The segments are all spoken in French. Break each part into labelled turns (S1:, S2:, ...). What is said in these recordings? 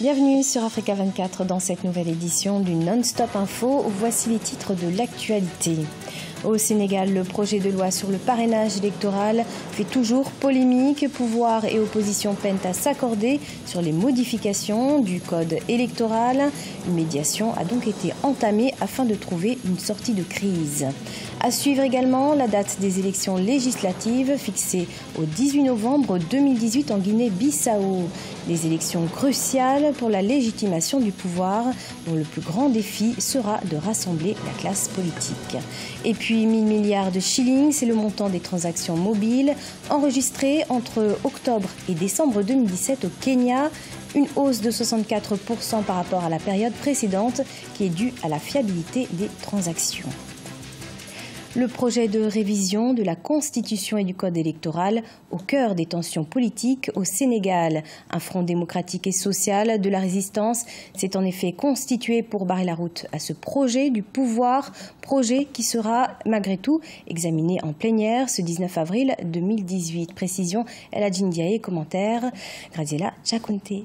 S1: Bienvenue sur Africa 24 dans cette nouvelle édition du Non-Stop Info. Voici les titres de l'actualité. Au Sénégal, le projet de loi sur le parrainage électoral fait toujours polémique. Pouvoir et opposition peinent à s'accorder sur les modifications du code électoral. Une médiation a donc été entamée afin de trouver une sortie de crise. À suivre également la date des élections législatives fixée au 18 novembre 2018 en Guinée-Bissau. Des élections cruciales pour la légitimation du pouvoir dont le plus grand défi sera de rassembler la classe politique. Et puis 1 000 milliards de shillings, c'est le montant des transactions mobiles enregistrées entre octobre et décembre 2017 au Kenya. Une hausse de 64% par rapport à la période précédente qui est due à la fiabilité des transactions. Le projet de révision de la Constitution et du Code électoral au cœur des tensions politiques au Sénégal. Un front démocratique et social de la résistance s'est en effet constitué pour barrer la route à ce projet du pouvoir, projet qui sera malgré tout examiné en plénière ce 19 avril 2018. Précision, Eladji Ndiaye, commentaire, Graziella Tchakounté.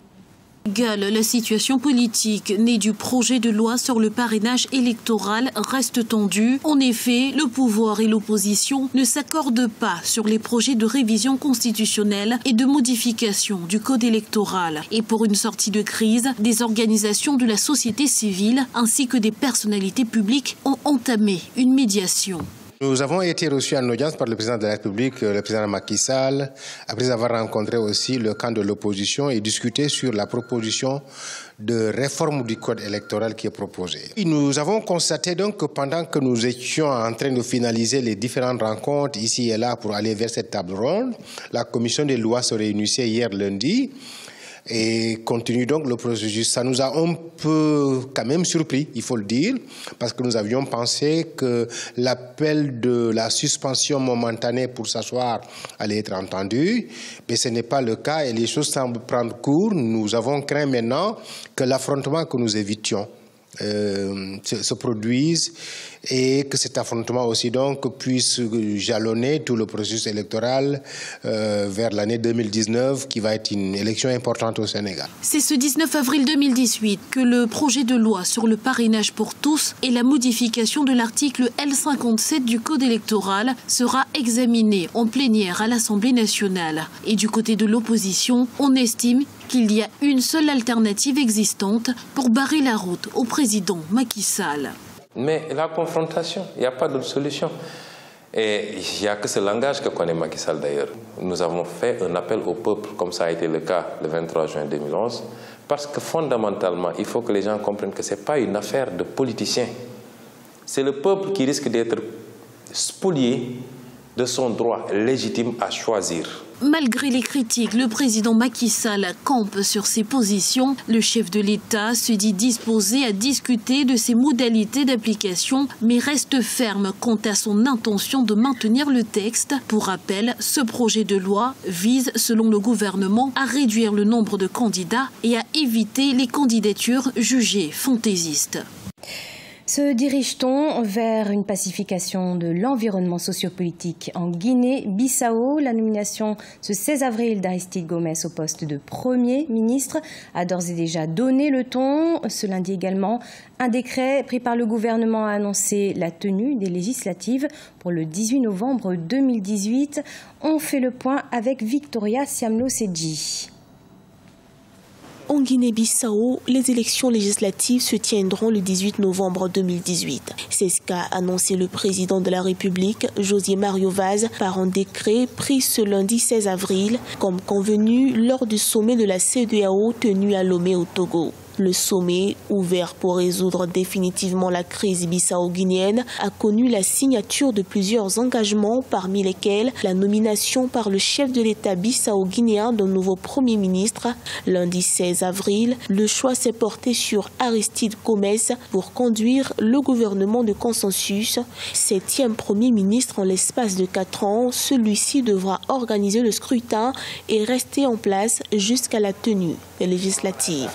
S2: La situation politique née du projet de loi sur le parrainage électoral reste tendue. En effet, le pouvoir et l'opposition ne s'accordent pas sur les projets de révision constitutionnelle et de modification du code électoral. Et pour une sortie de crise, des organisations de la société civile ainsi que des personnalités publiques ont entamé une médiation.
S3: Nous avons été reçus en audience par le président de la République, le président Macky Sall, après avoir rencontré aussi le camp de l'opposition et discuté sur la proposition de réforme du code électoral qui est proposée. Et nous avons constaté donc que pendant que nous étions en train de finaliser les différentes rencontres ici et là pour aller vers cette table ronde, la commission des lois se réunissait hier lundi et continue donc le processus. Ça nous a un peu quand même surpris, il faut le dire, parce que nous avions pensé que l'appel de la suspension momentanée pour s'asseoir allait être entendu, mais ce n'est pas le cas et les choses semblent prendre cours. Nous avons craint maintenant que l'affrontement que nous évitions se produise et que cet affrontement aussi donc puisse jalonner tout le processus électoral vers l'année 2019 qui va être une élection importante au Sénégal.
S2: C'est ce 19 avril 2018 que le projet de loi sur le parrainage pour tous et la modification de l'article L57 du code électoral sera examiné en plénière à l'Assemblée nationale. Et du côté de l'opposition, on estime qu'il y a une seule alternative existante pour barrer la route au président Macky Sall.
S4: Mais la confrontation, il n'y a pas d'autre solution. Et il n'y a que ce langage que connaît Macky Sall d'ailleurs. Nous avons fait un appel au peuple, comme ça a été le cas le 23 juin 2011, parce que fondamentalement, il faut que les gens comprennent que ce n'est pas une affaire de politiciens. C'est le peuple qui risque d'être spolié de son droit légitime à choisir.
S2: Malgré les critiques, le président Macky Sall campe sur ses positions. Le chef de l'État se dit disposé à discuter de ses modalités d'application, mais reste ferme quant à son intention de maintenir le texte. Pour rappel, ce projet de loi vise, selon le gouvernement, à réduire le nombre de candidats et à éviter les candidatures jugées fantaisistes.
S1: Se dirige-t-on vers une pacification de l'environnement sociopolitique en Guinée-Bissau? La nomination ce 16 avril d'Aristide Gomes au poste de Premier ministre a d'ores et déjà donné le ton. Ce lundi également, un décret pris par le gouvernement a annoncé la tenue des législatives pour le 18 novembre 2018. On fait le point avec Victoria Siamlo-Sedji.
S5: En Guinée-Bissau, les élections législatives se tiendront le 18 novembre 2018. C'est ce qu'a annoncé le président de la République, José Mario Vaz, par un décret pris ce lundi 16 avril, comme convenu lors du sommet de la CEDEAO tenu à Lomé au Togo. Le sommet, ouvert pour résoudre définitivement la crise bissau-guinéenne, a connu la signature de plusieurs engagements, parmi lesquels la nomination par le chef de l'État bissau-guinéen d'un nouveau Premier ministre. Lundi 16 avril, le choix s'est porté sur Aristide Gomes pour conduire le gouvernement de consensus. 7e Premier ministre en l'espace de 4 ans, celui-ci devra organiser le scrutin et rester en place jusqu'à la tenue des législatives.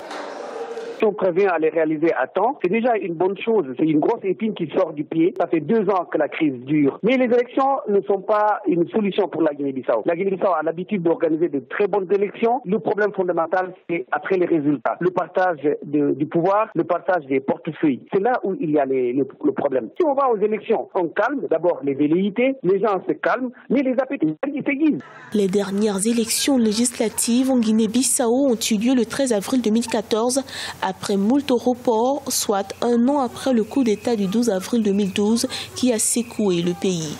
S6: Si on prévient à les réaliser à temps, c'est déjà une bonne chose. C'est une grosse épine qui sort du pied. Ça fait 2 ans que la crise dure. Mais les élections ne sont pas une solution pour la Guinée-Bissau. La Guinée-Bissau a l'habitude d'organiser de très bonnes élections. Le problème fondamental, c'est après les résultats. Le partage du pouvoir, le partage des portefeuilles. C'est là où il y a le problème. Si on va aux élections, on calme d'abord les velléités, les gens se calment, mais les appétits s'aiguisent.
S5: Les dernières élections législatives en Guinée-Bissau ont eu lieu le 13 avril 2014, après moult reports, soit un an après le coup d'État du 12 avril 2012 qui a secoué le pays.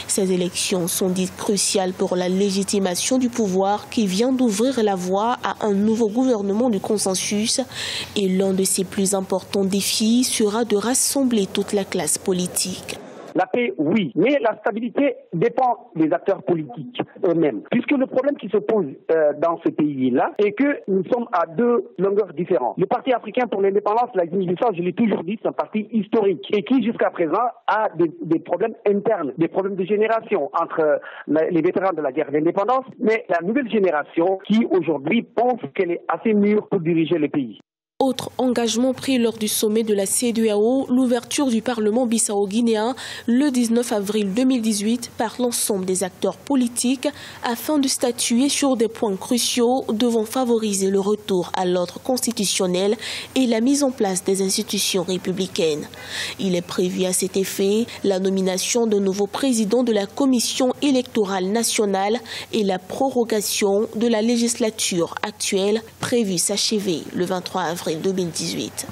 S5: Ces élections sont dites cruciales pour la légitimation du pouvoir qui vient d'ouvrir la voie à un nouveau gouvernement du consensus, et l'un de ses plus importants défis sera de rassembler toute la classe politique.
S6: La paix, oui, mais la stabilité dépend des acteurs politiques eux-mêmes. Puisque le problème qui se pose dans ce pays-là est que nous sommes à 2 longueurs différentes. Le Parti africain pour l'indépendance, la Guinée-Bissau, je l'ai toujours dit, c'est un parti historique et qui jusqu'à présent a des problèmes internes, des problèmes de génération entre les vétérans de la guerre d'indépendance, mais la nouvelle génération qui aujourd'hui pense qu'elle est assez mûre pour diriger le pays.
S5: Autre engagement pris lors du sommet de la CEDEAO, l'ouverture du Parlement bissau-guinéen le 19 avril 2018 par l'ensemble des acteurs politiques afin de statuer sur des points cruciaux devant favoriser le retour à l'ordre constitutionnel et la mise en place des institutions républicaines. Il est prévu à cet effet la nomination d'un nouveau président de la Commission électorale nationale et la prorogation de la législature actuelle prévue s'achever le 23 avril 2018.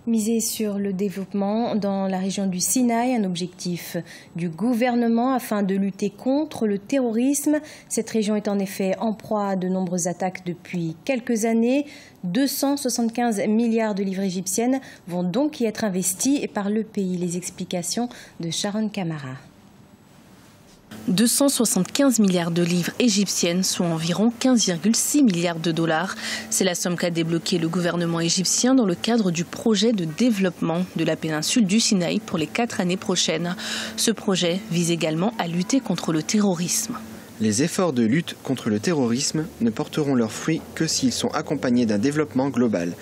S1: Miser sur le développement dans la région du Sinaï, un objectif du gouvernement afin de lutter contre le terrorisme. Cette région est en effet en proie à de nombreuses attaques depuis quelques années. 275 milliards de livres égyptiennes vont donc y être investis par le pays. Les explications de Sharon Kamara.
S7: 275 milliards de livres égyptiennes, soit environ 15,6 milliards de dollars. C'est la somme qu'a débloqué le gouvernement égyptien dans le cadre du projet de développement de la péninsule du Sinaï pour les 4 années prochaines. Ce projet vise également à lutter contre le terrorisme.
S8: Les efforts de lutte contre le terrorisme ne porteront leurs fruits que s'ils sont accompagnés d'un développement global.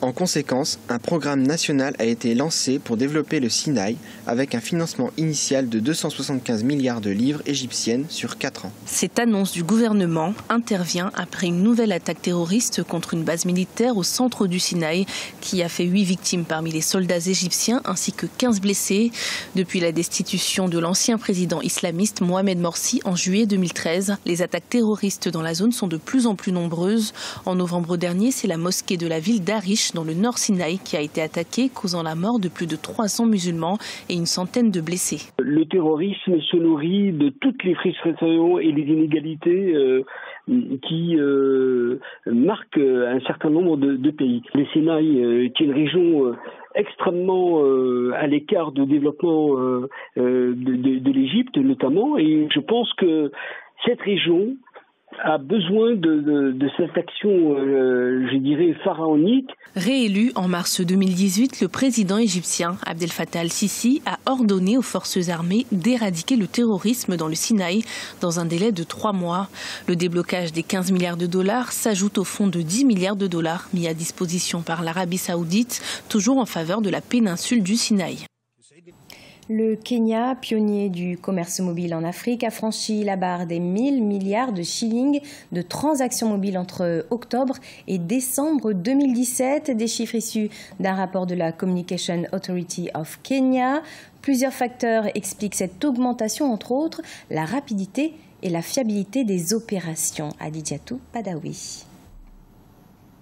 S8: En conséquence, un programme national a été lancé pour développer le Sinaï avec un financement initial de 275 milliards de livres égyptiennes sur 4 ans.
S7: Cette annonce du gouvernement intervient après une nouvelle attaque terroriste contre une base militaire au centre du Sinaï qui a fait 8 victimes parmi les soldats égyptiens ainsi que 15 blessés. Depuis la destitution de l'ancien président islamiste Mohamed Morsi en juillet 2013, les attaques terroristes dans la zone sont de plus en plus nombreuses. En novembre dernier, c'est la mosquée de la ville d'Arish dans le nord Sinaï qui a été attaqué, causant la mort de plus de 300 musulmans et une centaine de blessés.
S9: Le terrorisme se nourrit de toutes les frustrations et les inégalités qui marquent un certain nombre de pays. Le Sinaï est une région extrêmement à l'écart de développement de l'Égypte notamment, et je pense que cette région a besoin de cette action, je dirais, pharaonique.
S7: Réélu en mars 2018, le président égyptien Abdel Fattah al-Sisi a ordonné aux forces armées d'éradiquer le terrorisme dans le Sinaï dans un délai de 3 mois. Le déblocage des 15 milliards de dollars s'ajoute au fonds de 10 milliards de dollars mis à disposition par l'Arabie saoudite, toujours en faveur de la péninsule du Sinaï.
S1: Le Kenya, pionnier du commerce mobile en Afrique, a franchi la barre des 1000 milliards de shillings de transactions mobiles entre octobre et décembre 2017. Des chiffres issus d'un rapport de la Communication Authority of Kenya. Plusieurs facteurs expliquent cette augmentation, entre autres la rapidité et la fiabilité des opérations. Adidjatou Padawi.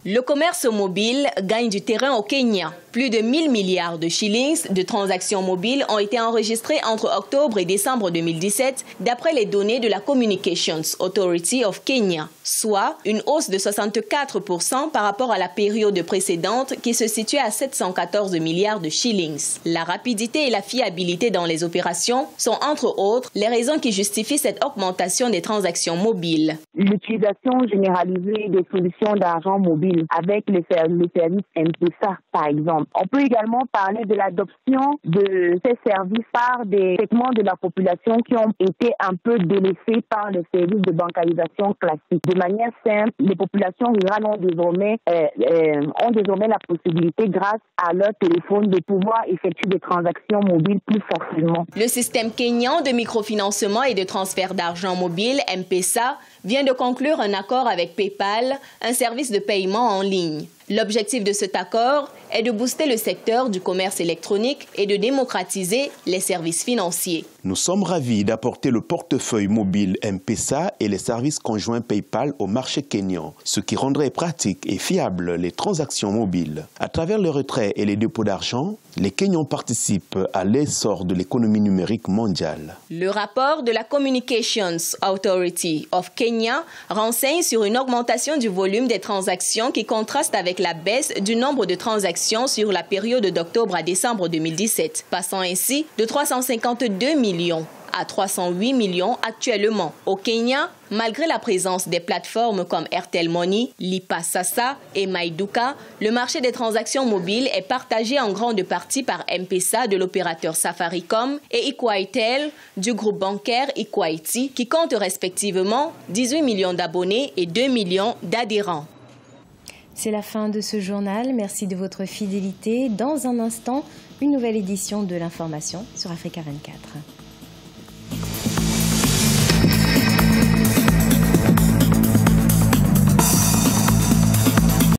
S10: Le commerce mobile gagne du terrain au Kenya. Plus de 1000 milliards de shillings de transactions mobiles ont été enregistrés entre octobre et décembre 2017, d'après les données de la Communications Authority of Kenya, soit une hausse de 64% par rapport à la période précédente qui se situait à 714 milliards de shillings. La rapidité et la fiabilité dans les opérations sont entre autres les raisons qui justifient cette augmentation des transactions mobiles.
S11: L'utilisation généralisée des solutions d'argent mobile avec le service M-Pesa, par exemple. On peut également parler de l'adoption de ces services par des segments de la population qui ont été un peu délaissés par les services de bancarisation classiques. De manière simple, les populations rurales ont désormais la possibilité, grâce à leur téléphone, de pouvoir effectuer des transactions mobiles plus facilement.
S10: Le système kényan de microfinancement et de transfert d'argent mobile, M-Pesa, vient de conclure un accord avec PayPal, un service de paiement en ligne. L'objectif de cet accord est de booster le secteur du commerce électronique et de démocratiser les services financiers.
S12: Nous sommes ravis d'apporter le portefeuille mobile M-Pesa et les services conjoints PayPal au marché kényan, ce qui rendrait pratique et fiable les transactions mobiles. À travers le retrait et les dépôts d'argent, les Kenyans participent à l'essor de l'économie numérique mondiale.
S10: Le rapport de la Communications Authority of Kenya renseigne sur une augmentation du volume des transactions qui contraste avec la baisse du nombre de transactions sur la période d'octobre à décembre 2017, passant ainsi de 352 millions à 308 millions actuellement. Au Kenya, malgré la présence des plateformes comme Airtel Money, Lipa Sasa et Maiduka, le marché des transactions mobiles est partagé en grande partie par M-Pesa de l'opérateur Safaricom et Equatel du groupe bancaire Equity, qui compte respectivement 18 millions d'abonnés et 2 millions d'adhérents.
S1: C'est la fin de ce journal. Merci de votre fidélité. Dans un instant, une nouvelle édition de l'information sur Africa 24.